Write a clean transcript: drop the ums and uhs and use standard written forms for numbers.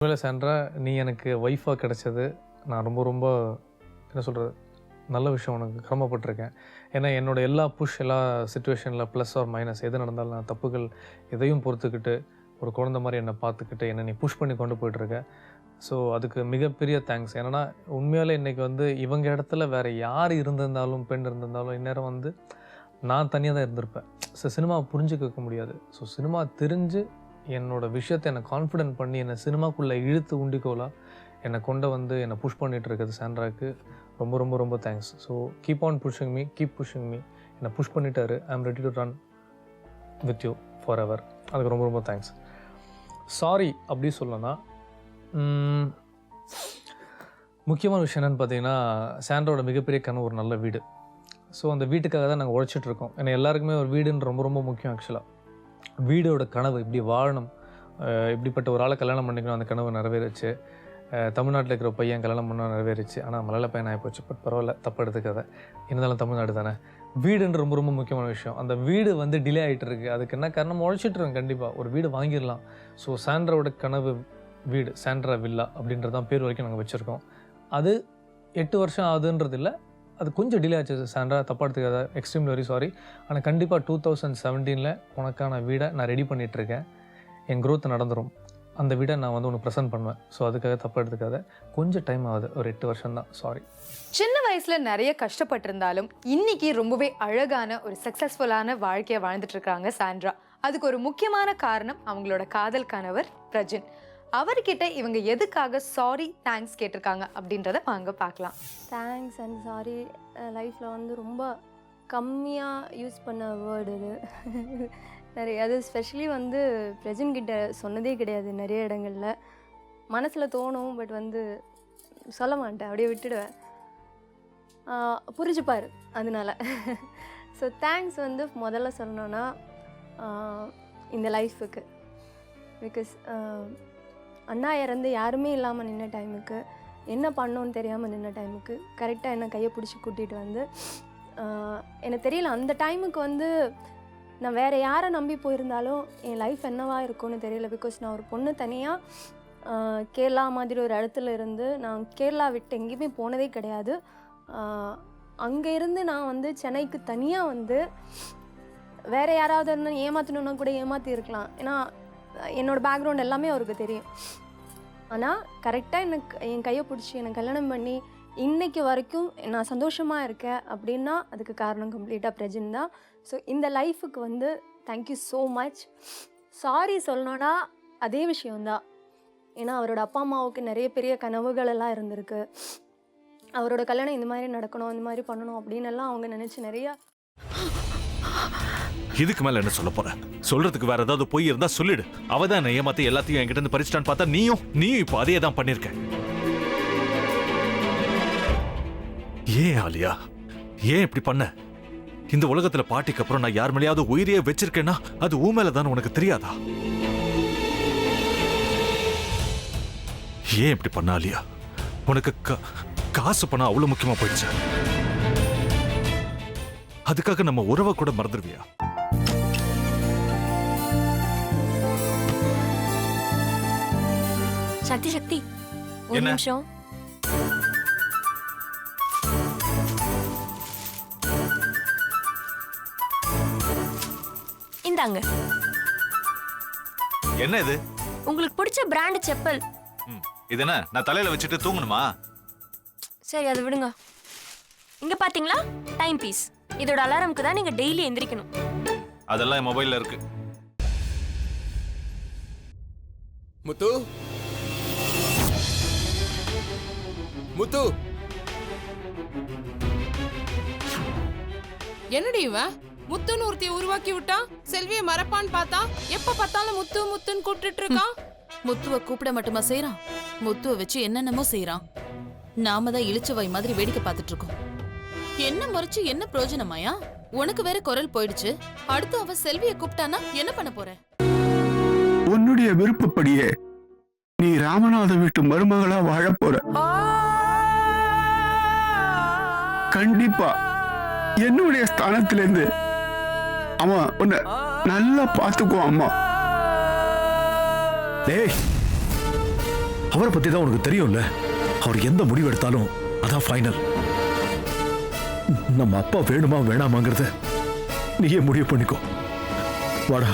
உண்மையில சாண்ட்ரா, நீ எனக்கு ஒய்ஃபாக கிடைச்சது நான் ரொம்ப ரொம்ப என்ன சொல்கிறது, நல்ல விஷயம். உனக்கு கடமைப்பட்டிருக்கேன். ஏன்னா என்னோடய எல்லா எல்லா சுச்சுவேஷனில் ப்ளஸ் ஆர் மைனஸ் எது நடந்தாலும் நான் தப்புகள் எதையும் பொறுத்துக்கிட்டு ஒரு குழந்தை மாதிரி என்னை பார்த்துக்கிட்டு என்னை நீ புஷ் பண்ணி கொண்டு போயிட்டுருக்க. ஸோ அதுக்கு மிகப்பெரிய தேங்க்ஸ். ஏன்னா உண்மையாலே இன்றைக்கி இவங்க இடத்துல வேறு யார் இருந்திருந்தாலும், பெண் இருந்திருந்தாலும் இந்நேரம் நான் தனியாக தான் இருந்திருப்பேன். ஸோ சினிமா புரிஞ்சுக்க முடியாது. ஸோ சினிமா தெரிஞ்சு என்னோடய விஷயத்தை என்னை கான்ஃபிடென்ட் பண்ணி என்னை சினிமாக்குள்ளே இழுத்து உண்டிக்கோலாக என்னை என்னை புஷ் பண்ணிகிட்டு இருக்கிறது சாண்ட்ராவுக்கு ரொம்ப ரொம்ப ரொம்ப thanks. So keep on pushing me, keep pushing me. என்னை புஷ் பண்ணிட்டாரு. I am ready to run with you forever எவர். அதுக்கு ரொம்ப ரொம்ப தேங்க்ஸ். சாரி அப்படி சொல்லணும்னா முக்கியமான விஷயம் என்னென்னு பார்த்தீங்கன்னா, சாண்ட்ராவோட மிகப்பெரிய கனவு ஒரு நல்ல வீடு. ஸோ அந்த வீட்டுக்காக தான் நாங்கள் உழைச்சிட்ருக்கோம். ஏன்னா எல்லாருக்குமே ஒரு வீடுன்னு ரொம்ப ரொம்ப முக்கியம். ஆக்சுவலாக வீடோட கனவு இப்படி வாழணும், இப்படிப்பட்ட ஒரு ஆளை கல்யாணம் பண்ணிக்கணும், அந்த கனவு நிறைவேறிச்சு. தமிழ்நாட்டில் இருக்கிற பையன் கல்யாணம் பண்ணால் நிறைவேறிச்சு. ஆனால் மலையாள பையன் ஆகிப்போச்சு. பட் பரவாயில்ல, தப்பு எடுத்துக்காத. இருந்தாலும் தமிழ்நாடு தானே. வீடுன்ற ரொம்ப ரொம்ப முக்கியமான விஷயம். அந்த வீடு டிலே ஆகிட்டு இருக்குது. அதுக்கு என்ன காரணம்? உழைச்சிட்ருக்கோம். கண்டிப்பாக ஒரு வீடு வாங்கிடலாம். ஸோ சாண்ட்ராவோட கனவு வீடு, சாண்ட்ரா வில்லா அப்படின்றதான் பேர் வரைக்கும் நாங்கள் வச்சுருக்கோம். அது 8 வருஷம் ஆகுதுன்றது இல்லை, அது கொஞ்சம் டிலே ஆச்சு. சாண்ட்ரா தப்பாக எடுத்துக்காத, எக்ஸ்ட்ரீம்லி வெரி சாரி. ஆனால் கண்டிப்பாக 2017 உனக்கான வீடை நான் ரெடி பண்ணிகிட்ருக்கேன். என் க்ரோத் நடந்துடும். அந்த வீடை நான் உனக்கு ப்ரெசென்ட் பண்ணுவேன். ஸோ அதுக்காக தப்பாக எடுத்துக்காத. கொஞ்சம் டைம் ஆகுது, ஒரு 8 வருஷம் தான். சாரி. சின்ன வயசில் நிறைய கஷ்டப்பட்டிருந்தாலும் இன்னைக்கு ரொம்பவே அழகான ஒரு சக்ஸஸ்ஃபுல்லான வாழ்க்கையை வாழ்ந்துட்டு இருக்காங்க சாண்ட்ரா. அதுக்கு ஒரு முக்கியமான காரணம் அவங்களோட காதல் கணவர் பிரஜின். அவர்கிட்ட இவங்க எதுக்காக சாரி தேங்க்ஸ் கேட்டிருக்காங்க அப்படின்றத வாங்க பார்க்கலாம். தேங்க்ஸ் அண்ட் சாரி லைஃப்பில் ரொம்ப கம்மியாக யூஸ் பண்ண வேர்டு இது. நிறைய அது ஸ்பெஷலி பிரஜன்கிட்ட சொன்னதே கிடையாது. நிறைய இடங்களில் மனசில் தோணும், பட் சொல்ல மாட்டேன், அப்படியே விட்டுடுவேன். புரிஞ்சுப்பார் அதனால. ஸோ தேங்க்ஸ் முதல்ல சொல்லணுன்னா இந்த லைஃபுக்கு. பிகாஸ் அண்ணா இறந்து யாருமே இல்லாமல் நின்ன டைமுக்கு, என்ன பண்ணோன்னு தெரியாமல் நின்ன டைமுக்கு கரெக்டாக என்னை கையை பிடிச்சி கூட்டிகிட்டு எனக்கு தெரியல, அந்த டைமுக்கு நான் வேறு யாரை நம்பி போயிருந்தாலும் என் லைஃப் என்னவாக இருக்கும்னு தெரியல. பிகாஸ் நான் ஒரு பொண்ணு தனியாக கேரளா மாதிரி ஒரு இடத்துல இருந்து, நான் கேரளா விட்டு எங்கேயுமே போனதே கிடையாது. அங்கே இருந்து நான் சென்னைக்கு தனியாக வேறு யாராவது ஏமாற்றணுன்னா கூட ஏமாற்றி இருக்கலாம். ஏன்னா என்னோடய பேக்ரவுண்ட் எல்லாமே அவருக்கு தெரியும். ஆனால் கரெக்டாக என் கையை பிடிச்சி என்னை கல்யாணம் பண்ணி இன்றைக்கு வரைக்கும் நான் சந்தோஷமாக இருக்கேன் அப்படின்னா அதுக்கு காரணம் கம்ப்ளீட்டாக பிரஜன் தான். ஸோ இந்த லைஃபுக்கு தேங்க்யூ ஸோ மச். சாரி சொல்லணுன்னா அதே விஷயந்தான். ஏன்னா அவரோட அப்பா அம்மாவுக்கு நிறைய பெரிய கனவுகள் எல்லாம் இருந்திருக்கு. அவரோட கல்யாணம் இந்த மாதிரி நடக்கணும், இந்த மாதிரி பண்ணணும் அப்படின்னு எல்லாம் அவங்க நினச்சி நிறையா. இதுக்கு மேல என்ன சொல்ல போற? சொல்றதுக்கு வேற ஏதாவது போய் இருந்தா சொல்லிடு. அவதான் என்ன ஏமாத்தி எல்லாத்தையும் என்கிட்ட இருந்து பறிச்சிட்டான்னு பார்த்தா நீயும் இப்போ அதே தான் பண்ணிருக்க. ஏன் ஆலியா, ஏன் இப்படி பண்ண? இந்த உலகத்துல பாட்டிக்கு அப்புறம் நான் யார் மேலேயாவது உயிரியே வச்சிருக்கேன்னா அது ஊ மேலதான் உனக்கு தெரியாதா? ஏன் இப்படி பண்ண ஆலியா? உனக்கு காசு பணம் அவ்வளவு முக்கியமா போயிடுச்சு. அதுக்காக நம்ம உறவை கூட மறந்துடுவியா? சக்தி சக்தி ஒரு நிமிஷம். இந்தாங்க. என்ன இது? உங்களுக்கு பிடிச்ச பிராண்ட் செப்பல். இது என்ன நான் தலையில வச்சுட்டு தூங்கணுமா? சரி, அது விடுங்க. இங்க பாத்தீங்களா, டைம் பீஸ். இதோட அலாரம்க்கு தான் நீங்க டெய்லி எந்திரிக்கணும். அதெல்லாம் என் மொபைல்ல இருக்கு. முத்து, முத்து, என்னடி இவன் முத்துன்னு ஒருத்தைய உருவாக்கி விட்டான். செல்வியை மறப்பான்னு பார்த்தா எப்ப பார்த்தாலும் முத்து முத்துன்னு கூப்பிட்டு இருக்கான். முத்துவை கூப்பிட மட்டுமா செய்யறான், முத்துவை வச்சு என்னென்னமோ செய்யறான். நாம தான் இழிச்சவை மாதிரி வேடிக்கை பார்த்துட்டு இருக்கோம். என்ன முறைச்சு என்ன பிரயோஜனமாயா? உனக்கு வேற குரல் போயிடுச்சு. அடுத்து அவ செல்வியை கூப்பிட்டானா என்ன பண்ண போற? உன்னுடைய விருப்பப்படியே நீ ராமநாத வீட்டு மருமகளா வாழ போற. கண்டிப்பா என்னுடைய ஸ்தானத்திலிருந்து அவன் உன்னை நல்லா பார்த்துக்குவான். அம்மா, டேய் அவரை பத்தி தான் உனக்கு தெரியும்ல. அவர் எந்த முடிவு எடுத்தாலும் அதான் ஃபைனல். நம்ம அப்பா வேணுமா வேணாமாங்கிறத நீயே முடிவு பண்ணிக்கோ. வாடா.